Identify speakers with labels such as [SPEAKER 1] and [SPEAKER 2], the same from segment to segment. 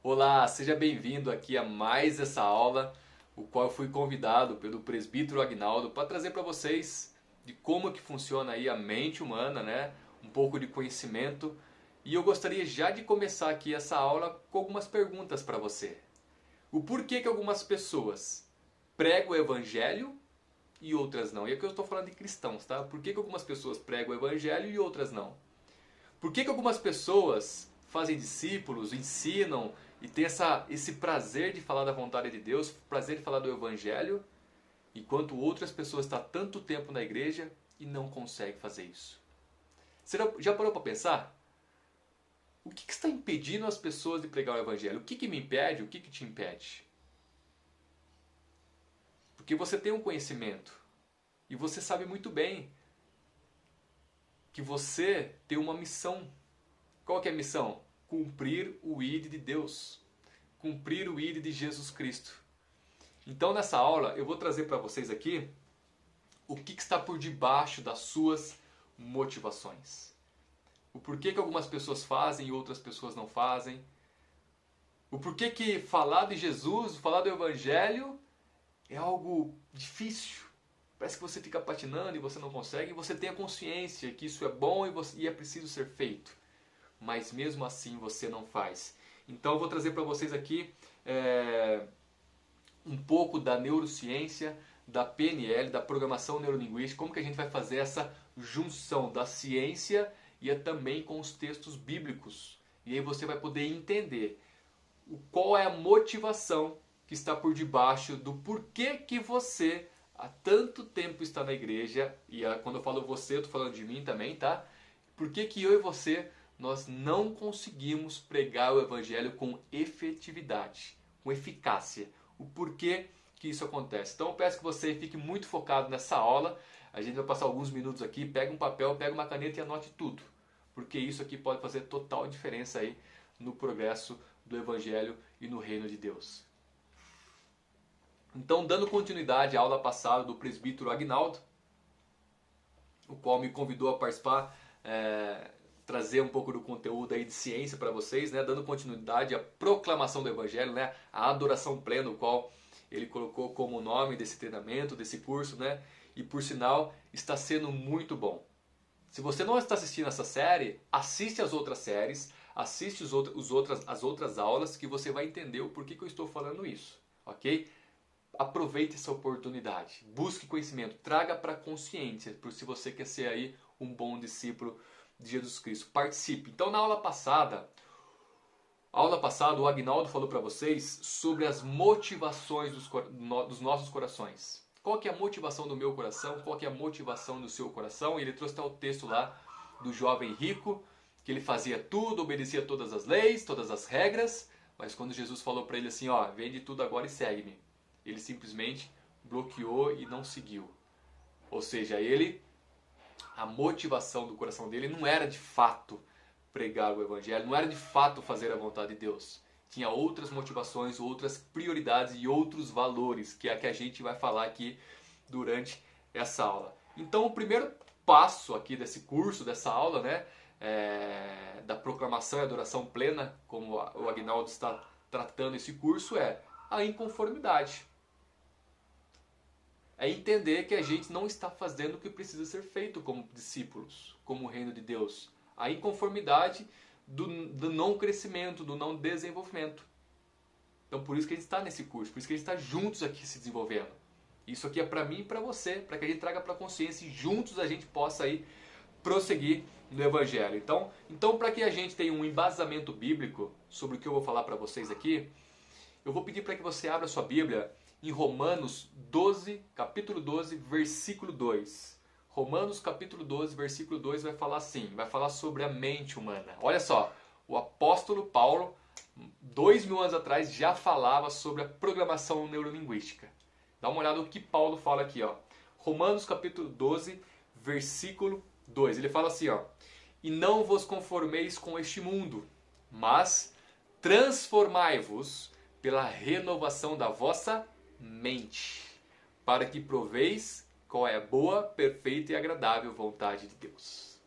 [SPEAKER 1] Olá, seja bem-vindo aqui a mais essa aula, o qual eu fui convidado pelo presbítero Agnaldo para trazer para vocês de como que funciona aí a mente humana, né? Um pouco de conhecimento. E eu gostaria já de começar aqui essa aula com algumas perguntas para você. O porquê que algumas pessoas pregam o evangelho e outras não? E aqui eu estou falando de cristãos, tá? Por que que algumas pessoas pregam o evangelho e outras não? Por que que algumas pessoas fazem discípulos, ensinam e têm esse prazer de falar da vontade de Deus, prazer de falar do Evangelho, enquanto outras pessoas estão há tanto tempo na igreja e não conseguem fazer isso? Você já parou para pensar? O que está impedindo as pessoas de pregar o Evangelho? O que me impede? O que te impede? Porque você tem um conhecimento e você sabe muito bem que você tem uma missão. Qual que é a missão? Cumprir o ID de Deus. Cumprir o ID de Jesus Cristo. Então nessa aula eu vou trazer para vocês aqui o que está por debaixo das suas motivações. O porquê que algumas pessoas fazem e outras pessoas não fazem. O porquê que falar de Jesus, falar do Evangelho é algo difícil. Parece que você fica patinando e você não consegue. E você tem a consciência que isso é bom e é preciso ser feito. Mas mesmo assim você não faz. Então eu vou trazer para vocês aqui um pouco da neurociência, da PNL, da programação neurolinguística, como que a gente vai fazer essa junção da ciência e também com os textos bíblicos. E aí você vai poder entender qual é a motivação que está por debaixo do porquê que você há tanto tempo está na igreja, e quando eu falo você, eu estou falando de mim também, tá? Por que que eu e você nós não conseguimos pregar o Evangelho com efetividade, com eficácia? O porquê que isso acontece? Então eu peço que você fique muito focado nessa aula. A gente vai passar alguns minutos aqui, pega um papel, pega uma caneta e anote tudo. Porque isso aqui pode fazer total diferença aí no progresso do Evangelho e no reino de Deus. Então, dando continuidade à aula passada do presbítero Agnaldo, o qual me convidou a participar, trazer um pouco do conteúdo aí de ciência para vocês, né? Dando continuidade à proclamação do Evangelho, né? A adoração plena, o qual ele colocou como nome desse treinamento, desse curso, né? E por sinal, está sendo muito bom. Se você não está assistindo essa série, assiste as outras séries, assiste as outras aulas, que você vai entender o porquê que eu estou falando isso, ok? Aproveite essa oportunidade, busque conhecimento, traga para a consciência, se você quer ser aí um bom discípulo de Jesus Cristo. Participe. Então na aula passada o Agnaldo falou para vocês sobre as motivações dos nossos corações. Qual que é a motivação do meu coração? Qual que é a motivação do seu coração? E ele trouxe até o texto lá do jovem rico, que ele fazia tudo, obedecia todas as leis, todas as regras, mas quando Jesus falou para ele assim, ó, vende tudo agora e segue-me, ele simplesmente bloqueou e não seguiu. Ou seja, a motivação do coração dele não era de fato pregar o Evangelho, não era de fato fazer a vontade de Deus. Tinha outras motivações, outras prioridades e outros valores, que é a que a gente vai falar aqui durante essa aula. Então o primeiro passo aqui desse curso, dessa aula, né, da proclamação e adoração plena, como o Agnaldo está tratando esse curso, é a inconformidade. É entender que a gente não está fazendo o que precisa ser feito como discípulos, como o reino de Deus. A inconformidade do não crescimento, do não desenvolvimento. Então por isso que a gente está nesse curso, por isso que a gente está juntos aqui se desenvolvendo. Isso aqui é para mim e para você, para que a gente traga para a consciência e juntos a gente possa aí prosseguir no Evangelho. Então para que a gente tenha um embasamento bíblico sobre o que eu vou falar para vocês aqui, eu vou pedir para que você abra sua Bíblia em Romanos 12, capítulo 12, versículo 2. Romanos capítulo 12, versículo 2 vai falar assim, vai falar sobre a mente humana. Olha só, o apóstolo Paulo, 2000 anos atrás, já falava sobre a programação neurolinguística. Dá uma olhada no que Paulo fala aqui, ó. Romanos capítulo 12, versículo 2. Ele fala assim, ó: "E não vos conformeis com este mundo, mas transformai-vos pela renovação da vossa mente, para que proveis qual é a boa, perfeita e agradável vontade de Deus."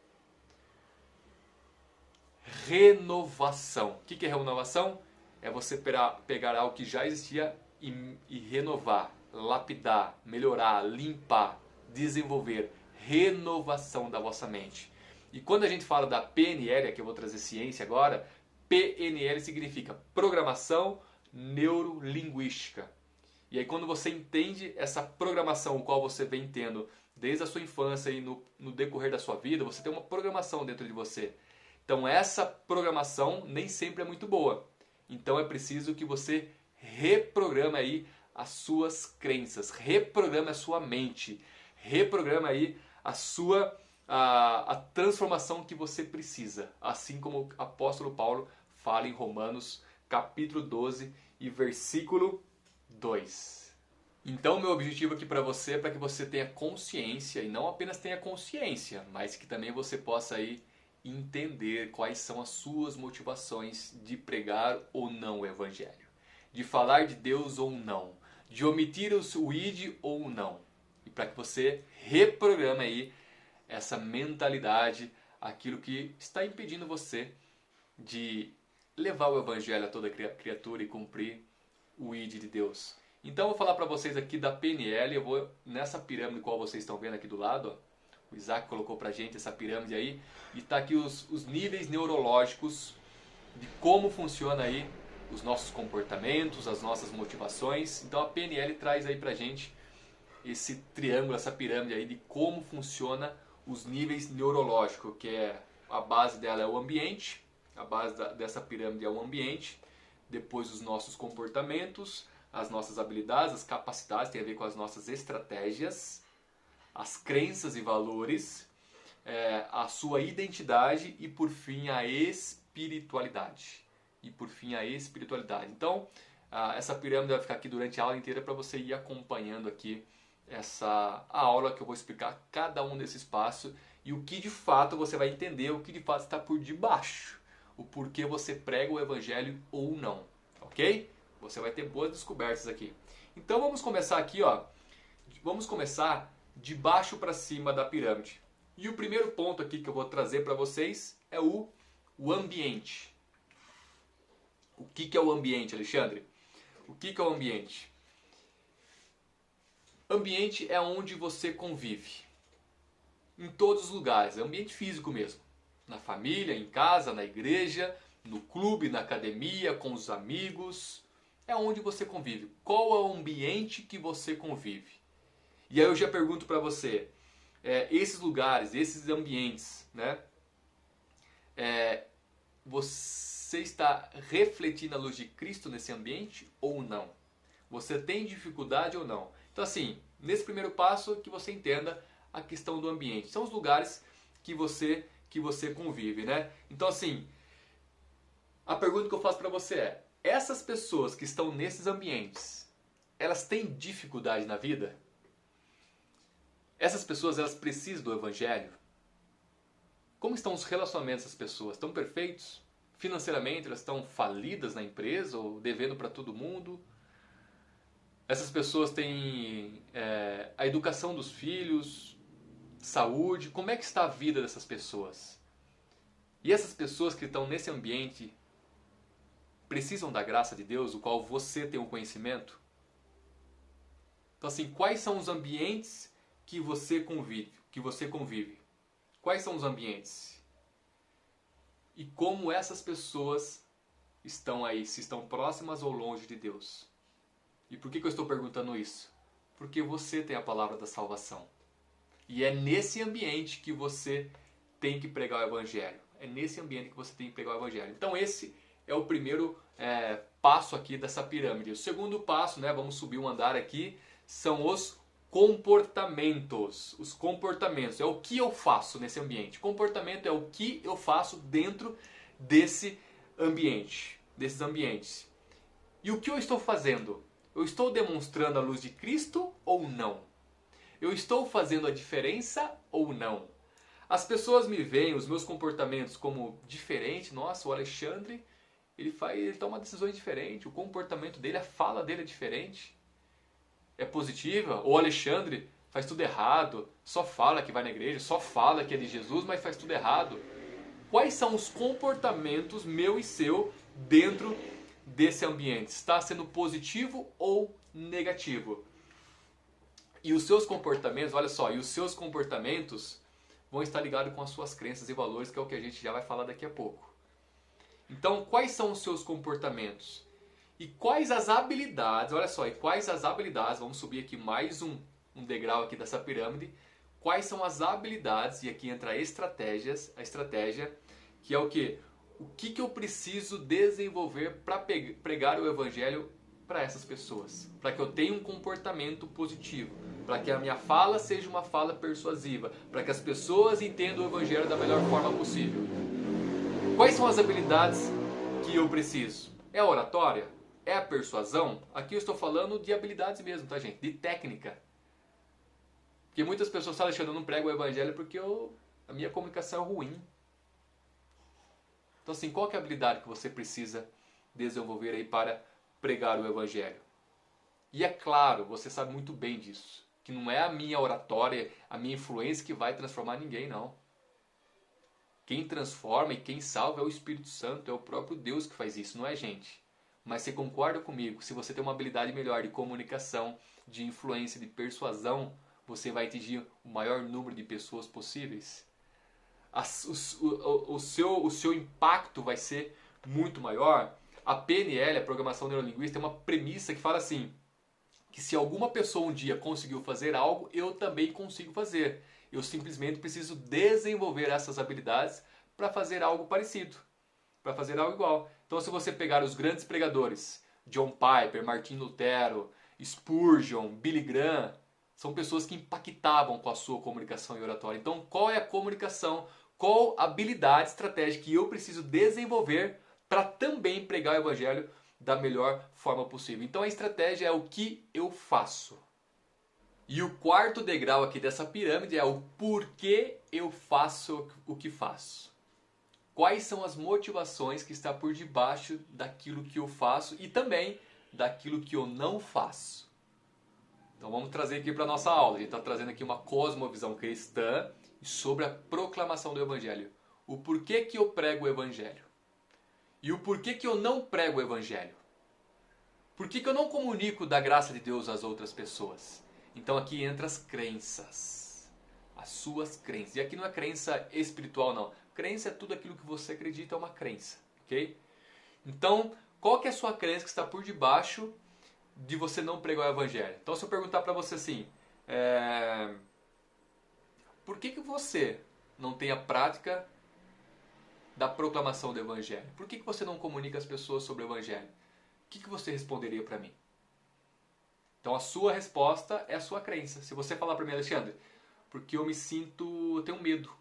[SPEAKER 1] Renovação. O que é renovação? é você pegar algo que já existia e renovar, lapidar, melhorar, limpar, desenvolver, renovação da vossa mente. E quando a gente fala da PNL, aqui eu vou trazer ciência agora, PNL significa Programação Neurolinguística. E aí quando você entende essa programação, o qual você vem tendo desde a sua infância e no decorrer da sua vida, você tem uma programação dentro de você. Então essa programação nem sempre é muito boa. Então é preciso que você reprograme aí as suas crenças, reprograme a sua mente, reprograme aí a transformação que você precisa. Assim como o apóstolo Paulo fala em Romanos capítulo 12 e versículo 2. Então, meu objetivo aqui para você é para que você tenha consciência, e não apenas tenha consciência, mas que também você possa aí entender quais são as suas motivações de pregar ou não o Evangelho, de falar de Deus ou não, de omitir o id ou não, e para que você reprograme aí essa mentalidade, aquilo que está impedindo você de levar o Evangelho a toda criatura e cumprir o id de Deus. Então eu vou falar para vocês aqui da PNL, eu vou nessa pirâmide qual vocês estão vendo aqui do lado, ó. O Isaac colocou pra gente essa pirâmide aí, e tá aqui os níveis neurológicos de como funciona aí os nossos comportamentos, as nossas motivações. Então a PNL traz aí pra gente esse triângulo, essa pirâmide aí de como funciona os níveis neurológicos, que é a base dela é o ambiente, a base dessa pirâmide é o ambiente, depois os nossos comportamentos, as nossas habilidades, as capacidades, tem a ver com as nossas estratégias, as crenças e valores, a sua identidade e por fim a espiritualidade. Então, essa pirâmide vai ficar aqui durante a aula inteira para você ir acompanhando aqui a aula que eu vou explicar cada um desses passos e o que de fato você vai entender, o que de fato está por debaixo, o porquê você prega o Evangelho ou não, ok? Você vai ter boas descobertas aqui. Então vamos começar aqui, ó. Vamos começar de baixo para cima da pirâmide. E o primeiro ponto aqui que eu vou trazer para vocês é o ambiente. O que é o ambiente, Alexandre? O que é o ambiente? Ambiente é onde você convive. Em todos os lugares. É ambiente físico mesmo. Na família, em casa, na igreja, no clube, na academia, com os amigos. É onde você convive. Qual é o ambiente que você convive? E aí eu já pergunto para você, esses lugares, esses ambientes, né? Você está refletindo a luz de Cristo nesse ambiente ou não? Você tem dificuldade ou não? Então assim, nesse primeiro passo que você entenda a questão do ambiente. São os lugares que você convive, né? Então assim, a pergunta que eu faço para você é, essas pessoas que estão nesses ambientes, elas têm dificuldade na vida? Essas pessoas, elas precisam do Evangelho? Como estão os relacionamentos dessas pessoas? Estão perfeitos? Financeiramente, elas estão falidas na empresa ou devendo para todo mundo? Essas pessoas têm a educação dos filhos, saúde? Como é que está a vida dessas pessoas? E essas pessoas que estão nesse ambiente precisam da graça de Deus, o qual você tem o conhecimento? Então assim, quais são os ambientes que você convive? Quais são os ambientes? E como essas pessoas estão aí, se estão próximas ou longe de Deus? E por que eu estou perguntando isso? Porque você tem a palavra da salvação. E é nesse ambiente que você tem que pregar o Evangelho. É nesse ambiente que você tem que pregar o Evangelho. Então esse é o primeiro passo aqui dessa pirâmide. O segundo passo, né, vamos subir um andar aqui, são os comportamentos. Os comportamentos é o que eu faço nesse ambiente. Comportamento é o que eu faço dentro desse ambiente, desses ambientes. E o que eu estou fazendo? Eu estou demonstrando a luz de Cristo ou não? Eu estou fazendo a diferença ou não? As pessoas me veem, os meus comportamentos como diferente. Nossa, o Alexandre, ele toma decisões diferentes. O comportamento dele, a fala dele é diferente. É positiva? Ou o Alexandre faz tudo errado, só fala que vai na igreja, só fala que é de Jesus, mas faz tudo errado. Quais são os comportamentos meu e seu dentro desse ambiente está sendo positivo ou negativo. E os seus comportamentos, olha só, e os seus comportamentos vão estar ligados com as suas crenças e valores, que é o que a gente já vai falar daqui a pouco. Então, quais são os seus comportamentos? E quais as habilidades, olha só, e quais as habilidades, vamos subir aqui mais um degrau aqui dessa pirâmide, quais são as habilidades, e aqui entra a estratégia, que é o quê? O que eu preciso desenvolver para pregar o evangelho para essas pessoas? Para que eu tenha um comportamento positivo, para que a minha fala seja uma fala persuasiva, para que as pessoas entendam o evangelho da melhor forma possível. Quais são as habilidades que eu preciso? É a oratória? É a persuasão? Aqui eu estou falando de habilidades mesmo, tá, gente? De técnica. Porque muitas pessoas falam, Alexandre, eu não prego o evangelho porque a minha comunicação é ruim. Então, assim, qual que é a habilidade que você precisa desenvolver aí para pregar o evangelho? E é claro, você sabe muito bem disso, que não é a minha oratória, a minha influência que vai transformar ninguém, não. Quem transforma e quem salva é o Espírito Santo, é o próprio Deus que faz isso, não é gente. Mas você concorda comigo, se você tem uma habilidade melhor de comunicação, de influência, de persuasão, você vai atingir o maior número de pessoas possíveis? O seu impacto vai ser muito maior. A PNL, a Programação Neurolinguística, é uma premissa que fala assim, que se alguma pessoa um dia conseguiu fazer algo, eu também consigo fazer. Eu simplesmente preciso desenvolver essas habilidades para fazer algo parecido, para fazer algo igual. Então, se você pegar os grandes pregadores, John Piper, Martin Lutero, Spurgeon, Billy Graham, são pessoas que impactavam com a sua comunicação e oratória. Então, qual é a comunicação? Qual habilidade estratégica que eu preciso desenvolver para também pregar o evangelho da melhor forma possível? Então, a estratégia é o que eu faço. E o quarto degrau aqui dessa pirâmide é o porquê eu faço o que faço. Quais são as motivações que estão por debaixo daquilo que eu faço e também daquilo que eu não faço. Então vamos trazer aqui para a nossa aula. A gente está trazendo aqui uma cosmovisão cristã sobre a proclamação do Evangelho. O porquê que eu prego o Evangelho. E o porquê que eu não prego o Evangelho. Por que eu não comunico da graça de Deus às outras pessoas? Então aqui entra as crenças. As suas crenças. E aqui não é crença espiritual, não. Crença é tudo aquilo que você acredita, é uma crença. Ok? Então, qual que é a sua crença que está por debaixo de você não pregar o Evangelho? Então, se eu perguntar para você assim, por que você não tem a prática da proclamação do Evangelho? Por que você não comunica às pessoas sobre o Evangelho? O que você responderia para mim? Então, a sua resposta é a sua crença. Se você falar para mim, Alexandre, porque eu tenho medo.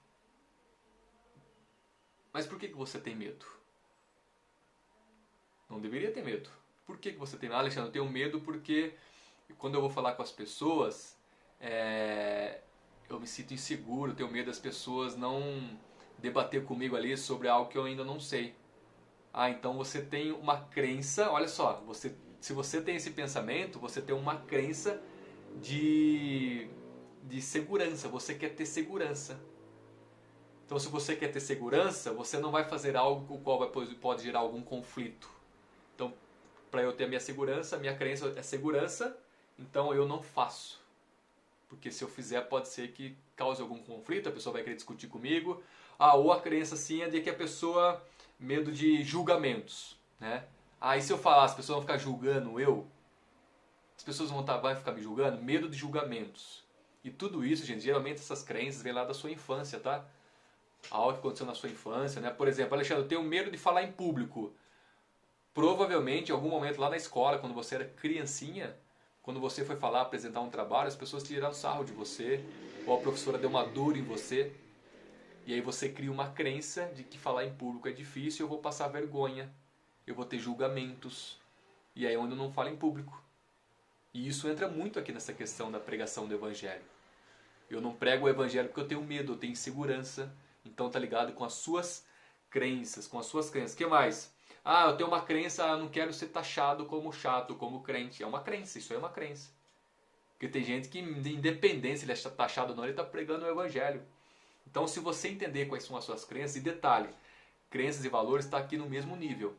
[SPEAKER 1] Mas por que você tem medo? Não deveria ter medo. Por que você tem medo? Alexandre, eu tenho medo porque quando eu vou falar com as pessoas, eu me sinto inseguro, tenho medo das pessoas não debater comigo ali sobre algo que eu ainda não sei. Então você tem uma crença, olha só, se você tem esse pensamento, você tem uma crença de segurança, você quer ter segurança. Então, se você quer ter segurança, você não vai fazer algo com o qual pode gerar algum conflito. Então, para eu ter a minha segurança, a minha crença é segurança, então eu não faço. Porque se eu fizer, pode ser que cause algum conflito, a pessoa vai querer discutir comigo. Ou a crença sim é de que a pessoa, medo de julgamentos, né? E se eu falar, as pessoas vão ficar julgando eu? As pessoas vão ficar me julgando? Medo de julgamentos. E tudo isso, gente, geralmente essas crenças vêm lá da sua infância, tá? Algo que aconteceu na sua infância, né? Por exemplo, Alexandre, eu tenho medo de falar em público. Provavelmente, em algum momento lá na escola, quando você era criancinha, quando você foi falar, apresentar um trabalho, as pessoas tiraram sarro de você, ou a professora deu uma dura em você, e aí você cria uma crença de que falar em público é difícil, eu vou passar vergonha, eu vou ter julgamentos, e aí é onde eu não falo em público. E isso entra muito aqui nessa questão da pregação do Evangelho. Eu não prego o Evangelho porque eu tenho medo, eu tenho insegurança. Então tá ligado com as suas crenças, O que mais? Eu tenho uma crença, eu não quero ser taxado como chato, como crente. É uma crença, isso aí é uma crença. Porque tem gente que, independente se ele é taxado ou não, ele está pregando o Evangelho. Então, se você entender quais são as suas crenças, e detalhe, crenças e valores estão aqui no mesmo nível.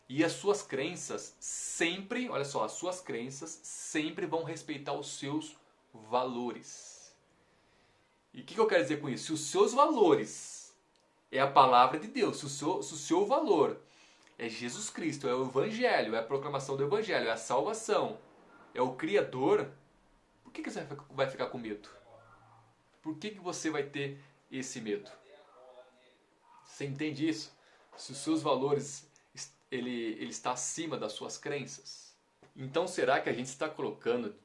[SPEAKER 1] E as suas crenças sempre, olha só, as suas crenças sempre vão respeitar os seus valores. E o que eu quero dizer com isso? Se os seus valores é a palavra de Deus, se o seu valor é Jesus Cristo, é o Evangelho, é a proclamação do Evangelho, é a salvação, é o Criador, por que você vai ficar com medo? Por que você vai ter esse medo? Você entende isso? Se os seus valores ele está acima das suas crenças. Então será que a gente está colocando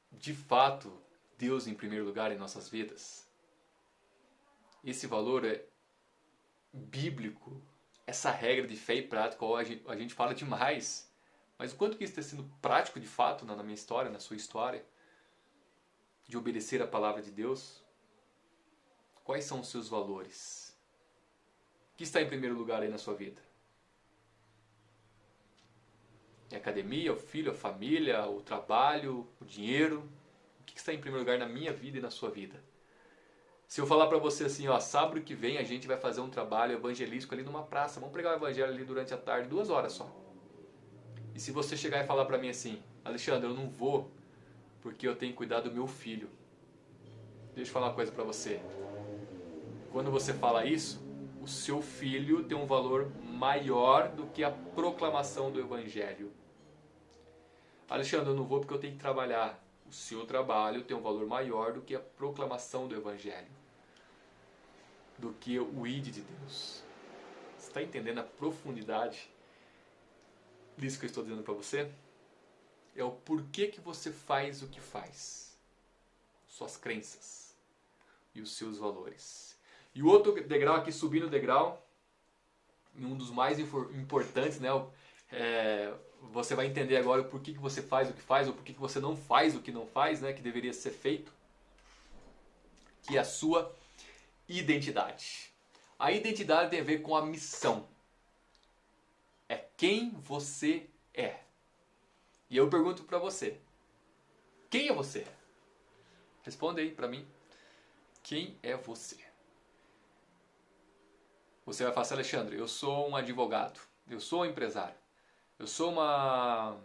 [SPEAKER 1] de fato Deus em primeiro lugar em nossas vidas? Esse valor é bíblico, essa regra de fé e prática, a gente fala demais, mas o quanto que isso está sendo prático de fato na minha história, na sua história, de obedecer a palavra de Deus? Quais são os seus valores? O que está em primeiro lugar aí na sua vida? É a academia, o filho, a família, o trabalho, o dinheiro? O que está em primeiro lugar na minha vida e na sua vida? Se eu falar para você assim, ó, sábado que vem a gente vai fazer um trabalho evangelístico ali numa praça, vamos pregar o evangelho ali durante a tarde, 2 horas só. E se você chegar e falar para mim assim, Alexandre, eu não vou porque eu tenho que cuidar do meu filho. Deixa eu falar uma coisa para você. Quando você fala isso, o seu filho tem um valor maior do que a proclamação do evangelho. Alexandre, eu não vou porque eu tenho que trabalhar. O seu trabalho tem um valor maior do que a proclamação do evangelho, do que o ID de Deus. Você está entendendo a profundidade disso que eu estou dizendo para você? É o porquê que você faz o que faz. Suas crenças e os seus valores. E o outro degrau aqui, subindo o degrau, um dos mais importantes, né? Você vai entender agora o porquê que você faz o que faz, ou porquê que você não faz o que não faz, né? Que deveria ser feito. Que é a sua identidade. A identidade tem a ver com a missão. É quem você é. E eu pergunto para você, quem é você? Responde aí para mim. Quem é você? Você vai falar assim, Alexandre, eu sou um advogado, eu sou um empresário, eu sou uma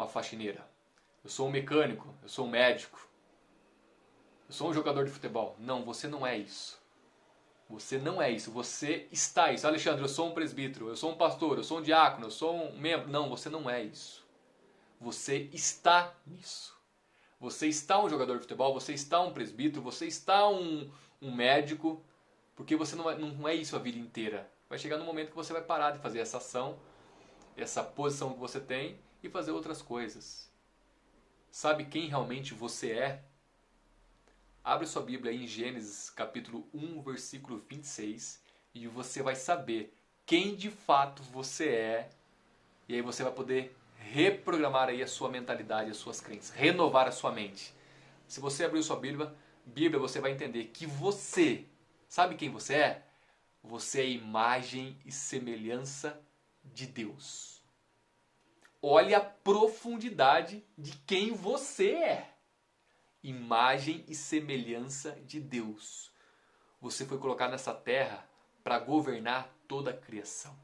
[SPEAKER 1] faxineira, eu sou um mecânico, eu sou um médico, eu sou um jogador de futebol. Não, você não é isso. Você não é isso, você está isso. Alexandre, eu sou um presbítero, eu sou um pastor, eu sou um diácono, eu sou um membro. Não, você não é isso. Você está nisso. Você está um jogador de futebol, você está um presbítero, você está um médico, porque você não é isso a vida inteira. Vai chegar no momento que você vai parar de fazer essa ação, essa posição que você tem e fazer outras coisas. Sabe quem realmente você é? Abre sua Bíblia aí em Gênesis capítulo 1, versículo 26 e você vai saber quem de fato você é, e aí você vai poder reprogramar aí a sua mentalidade, as suas crenças, renovar a sua mente. Se você abrir sua Bíblia, você vai entender que você, sabe quem você é? Você é a imagem e semelhança de Deus. Olha a profundidade de quem você é. Imagem e semelhança de Deus. Você foi colocado nessa terra para governar toda a criação.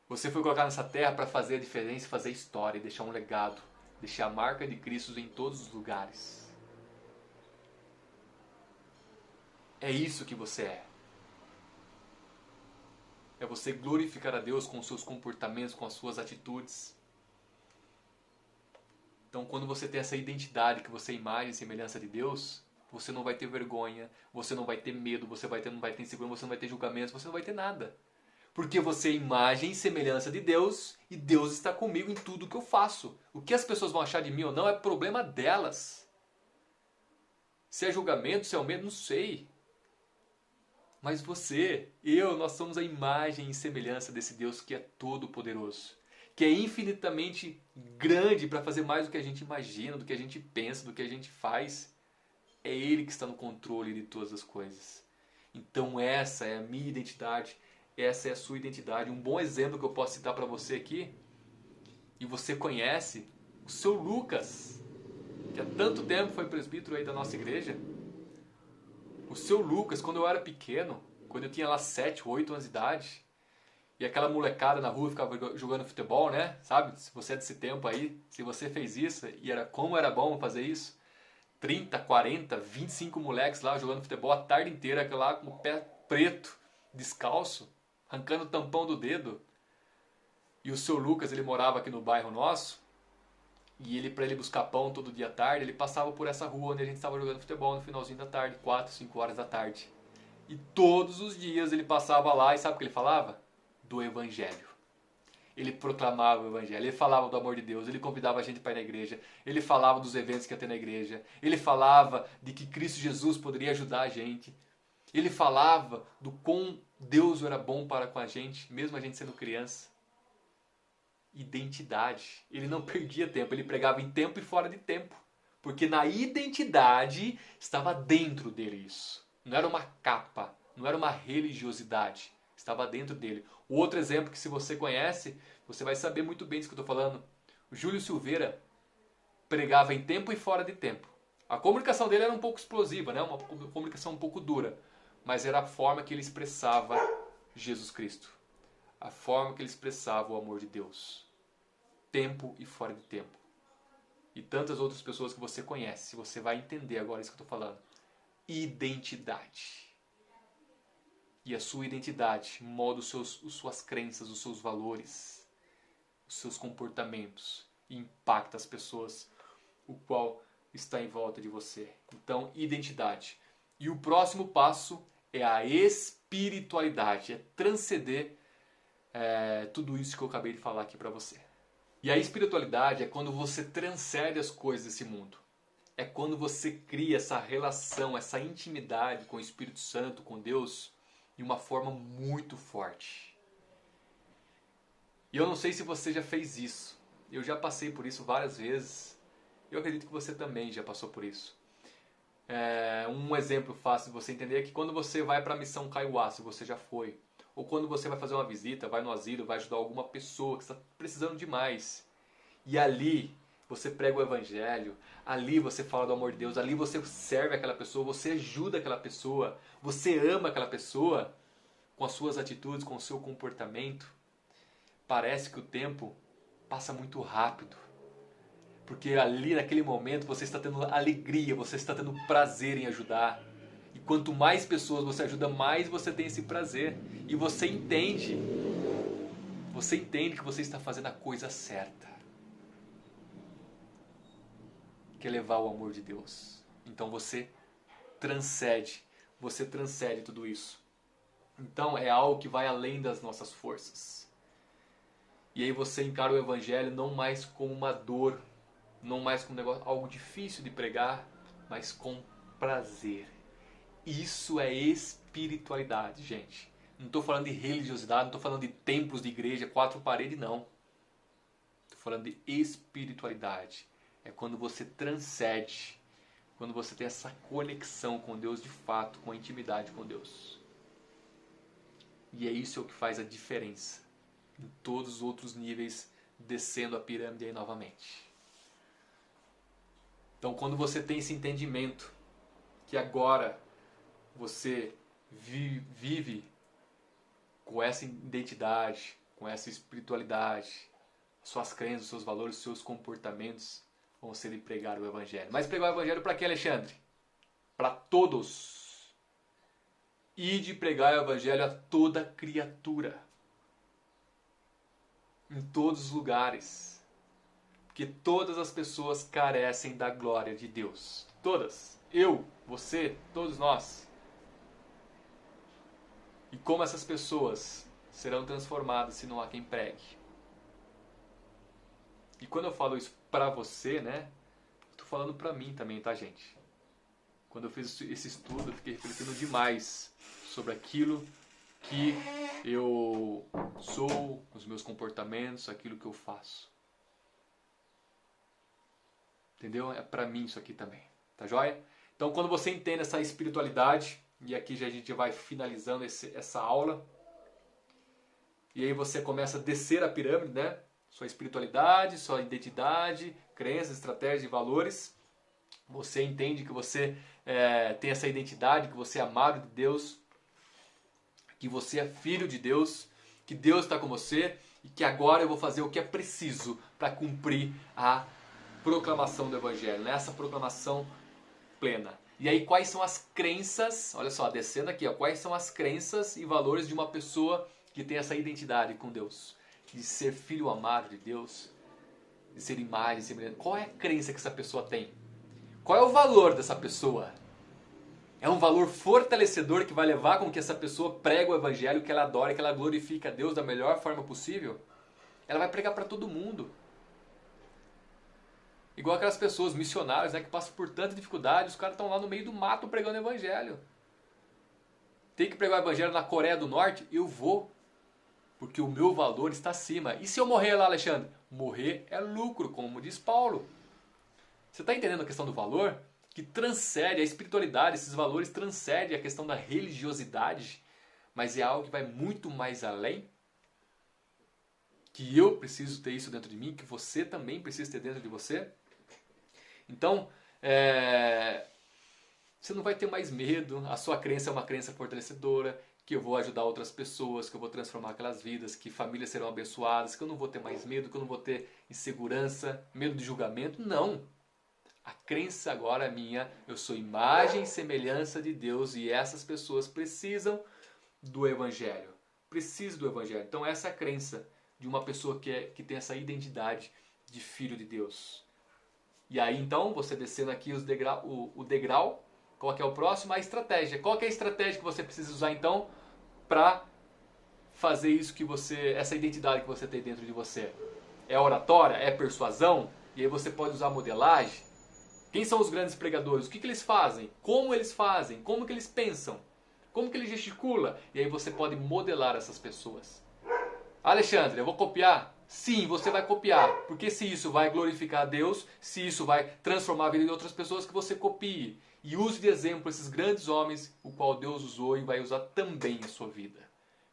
[SPEAKER 1] Você foi colocado nessa terra para fazer a diferença, fazer história, deixar um legado, deixar a marca de Cristo em todos os lugares. É isso que você é. É você glorificar a Deus com os seus comportamentos, com as suas atitudes. Então, quando você tem essa identidade, que você é imagem e semelhança de Deus, você não vai ter vergonha, você não vai ter medo, você não vai ter insegurança, você não vai ter julgamentos, você não vai ter nada. Porque você é imagem e semelhança de Deus e Deus está comigo em tudo que eu faço. O que as pessoas vão achar de mim ou não é problema delas. Se é julgamento, se é o medo, não sei. Mas você, nós somos a imagem e semelhança desse Deus que é todo poderoso. Que é infinitamente grande para fazer mais do que a gente imagina, do que a gente pensa, do que a gente faz. É Ele que está no controle de todas as coisas. Então essa é a minha identidade, essa é a sua identidade. Um bom exemplo que eu posso citar para você aqui, e você conhece, o seu Lucas, que há tanto tempo foi presbítero aí da nossa igreja. O seu Lucas, quando eu era pequeno, quando eu tinha lá 7, 8 anos de idade, e aquela molecada na rua ficava jogando futebol, né? Sabe? Se você é desse tempo aí, se você fez isso, e era como era bom fazer isso. 30, 40, 25 moleques lá jogando futebol a tarde inteira, aquele lá com o pé preto, descalço, arrancando o tampão do dedo. E o seu Lucas, ele morava aqui no bairro nosso, e ele, para ele buscar pão todo dia à tarde, ele passava por essa rua onde a gente estava jogando futebol no finalzinho da tarde, 4, 5 horas da tarde. E todos os dias ele passava lá e sabe o que ele falava? Do Evangelho. Ele proclamava o Evangelho, ele falava do amor de Deus, ele convidava a gente para ir na igreja, ele falava dos eventos que ia ter na igreja, ele falava de que Cristo Jesus poderia ajudar a gente, ele falava do quão Deus era bom para com a gente, mesmo a gente sendo criança. Identidade. Ele não perdia tempo, ele pregava em tempo e fora de tempo, porque na identidade estava dentro dele isso. Não era uma capa, não era uma religiosidade, estava dentro dele. O outro exemplo que se você conhece, você vai saber muito bem disso que eu estou falando. O Júlio Silveira pregava em tempo e fora de tempo. A comunicação dele era um pouco explosiva, né? Uma comunicação um pouco dura, mas era a forma que ele expressava Jesus Cristo. A forma que ele expressava o amor de Deus. Tempo e fora de tempo. E tantas outras pessoas que você conhece, você vai entender agora isso que eu estou falando. Identidade. E a sua identidade molda as suas crenças, os seus valores, os seus comportamentos e impacta as pessoas, o qual está em volta de você. Então, identidade. E o próximo passo é a espiritualidade, é transcender tudo isso que eu acabei de falar aqui para você. E a espiritualidade é quando você transcende as coisas desse mundo. É quando você cria essa relação, essa intimidade com o Espírito Santo, com Deus, de uma forma muito forte. E eu não sei se você já fez isso. Eu já passei por isso várias vezes. Eu acredito que você também já passou por isso. Um exemplo fácil de você entender é que quando você vai para a missão Kaiowá, se você já foi, ou quando você vai fazer uma visita, vai no asilo, vai ajudar alguma pessoa que está precisando demais. E ali você prega o Evangelho, ali você fala do amor de Deus, ali você serve aquela pessoa, você ajuda aquela pessoa, você ama aquela pessoa com as suas atitudes, com o seu comportamento. Parece que o tempo passa muito rápido. Porque ali naquele momento você está tendo alegria, você está tendo prazer em ajudar. E quanto mais pessoas você ajuda, mais você tem esse prazer. E você entende que você está fazendo a coisa certa. Que é levar o amor de Deus. Então você transcende tudo isso. Então é algo que vai além das nossas forças. E aí você encara o Evangelho não mais como uma dor, não mais como algo difícil de pregar, mas com prazer. Isso é espiritualidade, gente. Não estou falando de religiosidade, não estou falando de templos de igreja, 4 paredes, não. Estou falando de espiritualidade. É quando você transcende, quando você tem essa conexão com Deus de fato, com a intimidade com Deus. E é isso que faz a diferença em todos os outros níveis, descendo a pirâmide aí novamente. Então, quando você tem esse entendimento que agora você vive com essa identidade, com essa espiritualidade, suas crenças, seus valores, seus comportamentos vão ser de pregar o Evangelho. Mas pregar o Evangelho para quê, Alexandre? Para todos. E de pregar o Evangelho a toda criatura. Em todos os lugares. Porque todas as pessoas carecem da glória de Deus. Todas. Eu, você, todos nós. E como essas pessoas serão transformadas se não há quem pregue? E quando eu falo isso pra você, né? Tô falando pra mim também, tá, gente? Quando eu fiz esse estudo, eu fiquei refletindo demais sobre aquilo que eu sou, os meus comportamentos, aquilo que eu faço. Entendeu? É pra mim isso aqui também, tá joia? Então, quando você entende essa espiritualidade, e aqui já a gente vai finalizando essa aula, e aí você começa a descer a pirâmide, né? Sua espiritualidade, sua identidade, crenças, estratégias e valores. Você entende que você tem essa identidade, que você é amado de Deus, que você é filho de Deus, que Deus está com você e que agora eu vou fazer o que é preciso para cumprir a proclamação do Evangelho, né? Essa proclamação plena. E aí quais são as crenças, olha só, descendo aqui, ó, quais são as crenças e valores de uma pessoa que tem essa identidade com Deus, de ser filho amado de Deus, de ser imagem, semelhança. Qual é a crença que essa pessoa tem? Qual é o valor dessa pessoa? É um valor fortalecedor que vai levar com que essa pessoa pregue o Evangelho, que ela adora, que ela glorifique a Deus da melhor forma possível? Ela vai pregar para todo mundo. Igual aquelas pessoas, missionários, né, que passam por tanta dificuldade, os caras estão lá no meio do mato pregando o Evangelho. Tem que pregar o Evangelho na Coreia do Norte? Eu vou. Porque o meu valor está acima. E se eu morrer lá, Alexandre? Morrer é lucro, como diz Paulo. Você está entendendo a questão do valor? Que transcende a espiritualidade, esses valores transcendem a questão da religiosidade, mas é algo que vai muito mais além. Que eu preciso ter isso dentro de mim, que você também precisa ter dentro de você. Então, você não vai ter mais medo, a sua crença é uma crença fortalecedora, que eu vou ajudar outras pessoas, que eu vou transformar aquelas vidas, que famílias serão abençoadas, que eu não vou ter mais medo, que eu não vou ter insegurança, medo de julgamento. Não! A crença agora é minha, eu sou imagem e semelhança de Deus e essas pessoas precisam do Evangelho. Precisam do Evangelho. Então essa é a crença de uma pessoa que tem essa identidade de filho de Deus. E aí então, você descendo aqui o degrau, qual que é o próximo? A estratégia. Qual que é a estratégia que você precisa usar então para fazer isso que essa identidade que você tem dentro de você? É oratória? É persuasão? E aí você pode usar modelagem? Quem são os grandes pregadores? O que eles fazem? Como eles fazem? Como que eles pensam? Como que eles gesticulam? E aí você pode modelar essas pessoas. Alexandre, eu vou copiar? Sim, você vai copiar. Porque se isso vai glorificar a Deus, se isso vai transformar a vida de outras pessoas, que você copie. E use de exemplo esses grandes homens, o qual Deus usou e vai usar também em sua vida.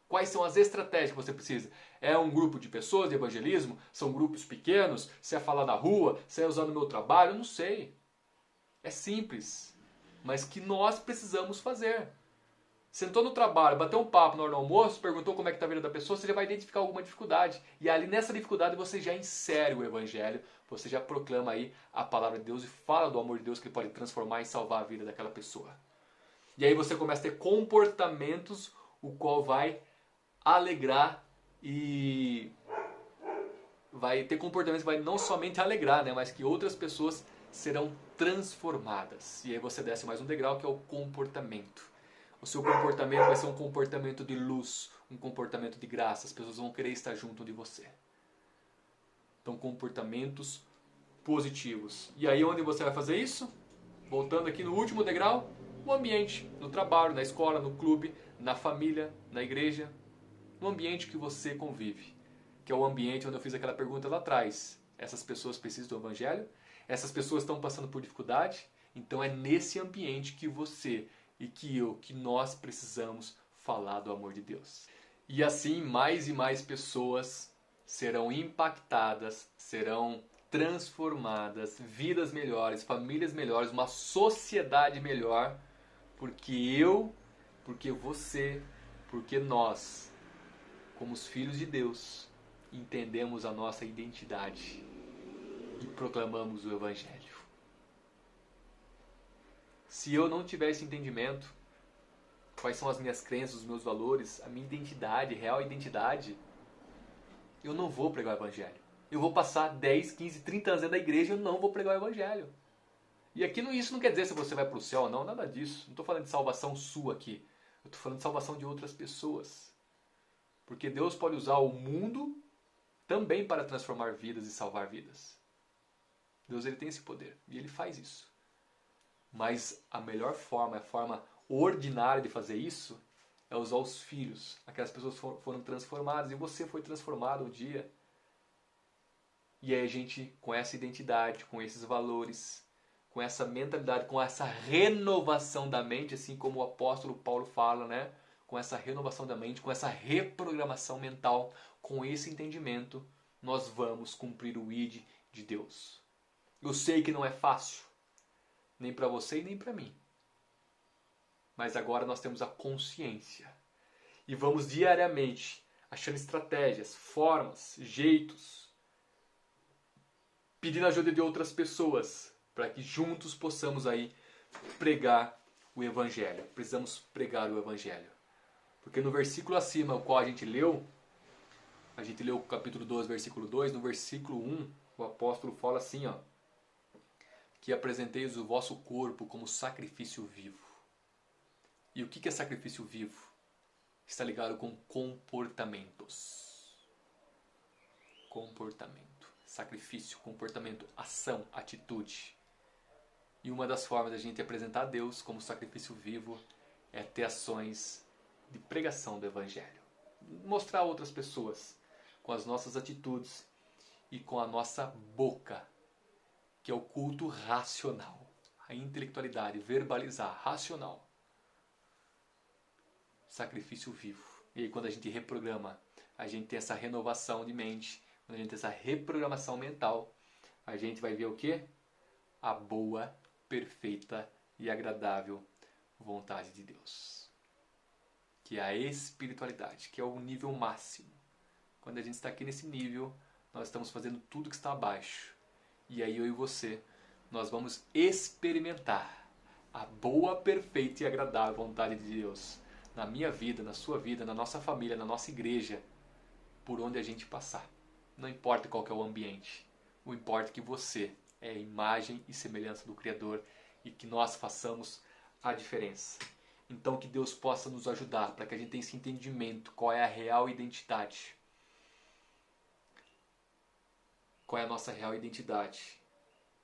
[SPEAKER 1] Quais são as estratégias que você precisa? É um grupo de pessoas de evangelismo? São grupos pequenos? Se é falar na rua? Se é usar no meu trabalho? Eu não sei. É simples, mas que nós precisamos fazer. Sentou no trabalho, bateu um papo na hora do almoço, perguntou como é que está a vida da pessoa, você já vai identificar alguma dificuldade. E ali nessa dificuldade você já insere o Evangelho, você já proclama aí a palavra de Deus e fala do amor de Deus que ele pode transformar e salvar a vida daquela pessoa. E aí você começa a ter comportamentos o qual vai alegrar e vai ter comportamentos que vai não somente alegrar, né, mas que outras pessoas serão transformadas. E aí você desce mais um degrau que é o comportamento. O seu comportamento vai ser um comportamento de luz, um comportamento de graça. As pessoas vão querer estar junto de você. Então, comportamentos positivos. E aí onde você vai fazer isso? Voltando aqui no último degrau, o ambiente, no trabalho, na escola, no clube, na família, na igreja, no ambiente que você convive. Que é o ambiente onde eu fiz aquela pergunta lá atrás. Essas pessoas precisam do Evangelho? Essas pessoas estão passando por dificuldade? Então é nesse ambiente que você e que nós precisamos falar do amor de Deus. E assim mais e mais pessoas serão impactadas, serão transformadas, vidas melhores, famílias melhores, uma sociedade melhor, porque você, porque nós, como os filhos de Deus, entendemos a nossa identidade e proclamamos o Evangelho. Se eu não tiver esse entendimento, quais são as minhas crenças, os meus valores, a minha identidade, real identidade, eu não vou pregar o Evangelho. Eu vou passar 10, 15, 30 anos dentro da igreja e eu não vou pregar o Evangelho. E aqui isso não quer dizer se você vai para o céu ou não, nada disso. Não estou falando de salvação sua aqui. Eu estou falando de salvação de outras pessoas. Porque Deus pode usar o mundo também para transformar vidas e salvar vidas. Deus ele tem esse poder e ele faz isso. Mas a melhor forma, a forma ordinária de fazer isso é usar os filhos. Aquelas pessoas foram transformadas e você foi transformado um dia. E aí a gente, com essa identidade, com esses valores, com essa mentalidade, com essa renovação da mente, assim como o apóstolo Paulo fala, né? Com essa renovação da mente, com essa reprogramação mental, com esse entendimento, nós vamos cumprir o ID de Deus. Eu sei que não é fácil, nem para você e nem para mim. Mas agora nós temos a consciência. E vamos diariamente achando estratégias, formas, jeitos, pedindo ajuda de outras pessoas, para que juntos possamos aí pregar o Evangelho. Precisamos pregar o Evangelho. Porque no versículo acima, o qual a gente leu o capítulo 12, versículo 2, no versículo 1, o apóstolo fala assim, ó, que apresenteis o vosso corpo como sacrifício vivo. E o que é sacrifício vivo? Está ligado com comportamentos. Comportamento. Sacrifício, comportamento, ação, atitude. E uma das formas da gente apresentar a Deus como sacrifício vivo é ter ações de pregação do Evangelho. Mostrar a outras pessoas com as nossas atitudes e com a nossa boca, que é o culto racional. A intelectualidade, verbalizar, racional. Sacrifício vivo. E aí quando a gente reprograma, a gente tem essa renovação de mente, quando a gente tem essa reprogramação mental, a gente vai ver o quê? A boa, perfeita e agradável vontade de Deus. Que é a espiritualidade, que é o nível máximo. Quando a gente está aqui nesse nível, nós estamos fazendo tudo que está abaixo. E aí eu e você, nós vamos experimentar a boa, perfeita e agradável vontade de Deus na minha vida, na sua vida, na nossa família, na nossa igreja, por onde a gente passar. Não importa qual que é o ambiente, o importa é que você é a imagem e semelhança do Criador e que nós façamos a diferença. Então que Deus possa nos ajudar para que a gente tenha esse entendimento, qual é a real identidade. Qual é a nossa real identidade.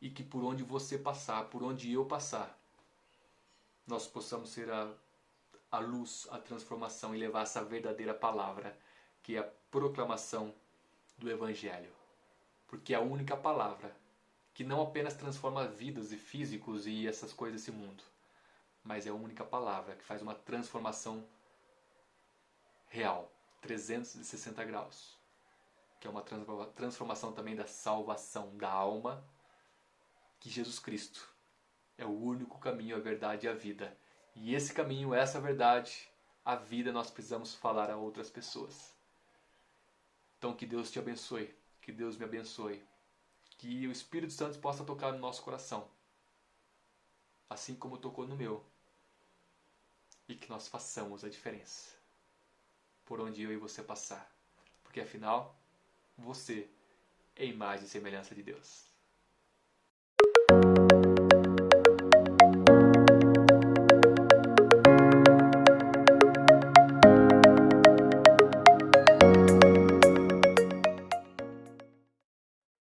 [SPEAKER 1] E que por onde você passar, por onde eu passar, nós possamos ser a luz, a transformação e levar essa verdadeira palavra, que é a proclamação do Evangelho. Porque é a única palavra que não apenas transforma vidas e físicos e essas coisas desse mundo, mas é a única palavra que faz uma transformação real, 360 graus. Que é uma transformação também da salvação da alma, que Jesus Cristo é o único caminho, a verdade e a vida. E esse caminho, essa verdade, a vida, nós precisamos falar a outras pessoas. Então que Deus te abençoe, que Deus me abençoe, que o Espírito Santo possa tocar no nosso coração, assim como tocou no meu, e que nós façamos a diferença por onde eu e você passar, porque afinal, você é a imagem e semelhança de Deus.